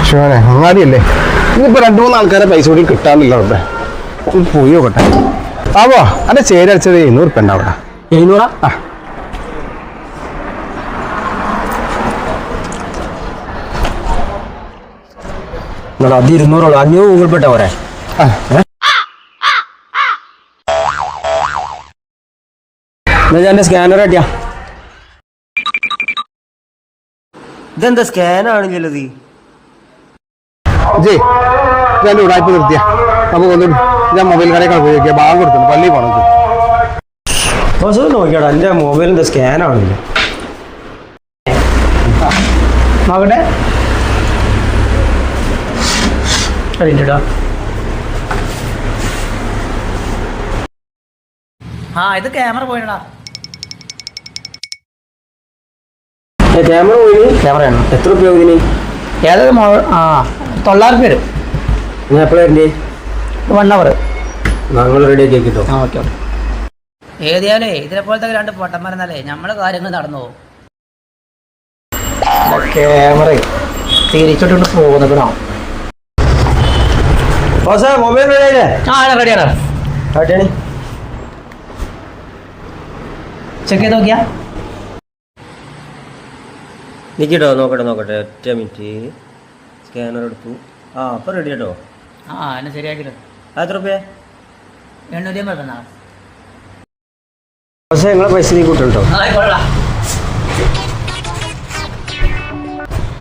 ശിവനെ അങ്ങാടിയല്ലേ ഇന്നിപ്പോൾ 2-3 ആൾക്കാരെ പൈസ കൂടി കിട്ടാന്നില്ല അവിടെ പോയി നോക്കട്ടെ. ആവോ അന്റെ ചേരി അടിച്ചത് 700 ഉറുപ്പ്യ ഉണ്ടാവിടെ. 700? ആ അത് 200 500 ഗൂഗിൾ പേ പോരെ? എന്നാ സ്കാനർ ആട്ടിയാ. ഇതെന്താ സ്കാനാണില്ലത്? ജയ് ഞാൻ ഉടായ്പ നിർത്തിയ നമുക്ക് ഒന്നും ഞാൻ മൊബൈൽ കടയിൽ പോയി നോക്കിയാൽ ബാഗ് കൊടുത്തു പള്ളി പോകണം. നോക്കിയാടാ എൻ്റെ മൊബൈലിൻ്റെ സ്കാനാണില്ല. നോക്കട്ടെ. ആ ഇത് ക്യാമറ പോയിടാ. ക്യാമറ പോയി. ക്യാമറയാണ്. എത്ര രൂപ ഇതിന്? ഏതൊക്കെ 900 വരും. ഞാൻ എപ്പോഴാണ്? 1 hour. ഞങ്ങൾ റെഡി ആക്കി കിട്ടോ? ആ ഓക്കെ ഓക്കെ. ഏതിയാലേ ഇതിനെ പോലത്തെ 2 പൊട്ടന്മാരെന്നല്ലേ നമ്മള് കാര്യങ്ങൾ നടന്നു പോകും. ക്യാമറ തിരിച്ചോട്ട് പോകുന്നതിനോ മൊബൈൽ റെഡിയായില്ലേ? ആ റെഡിയാണ്. ചെക്ക് ചെയ്ത് നോക്കിയാ നിൽക്കട്ടോ. നോക്കട്ടെ ഒറ്റ മിനിറ്റ്. സ്കാനർ എടുത്തു. ആ അപ്പം റെഡി കേട്ടോ. ആ എന്നെ ശരിയാക്കില്ല. എത്ര രൂപ? 850. പക്ഷേ നിങ്ങളെ പൈസ നീ കൂട്ടുണ്ടോ? ആയിക്കോളാം.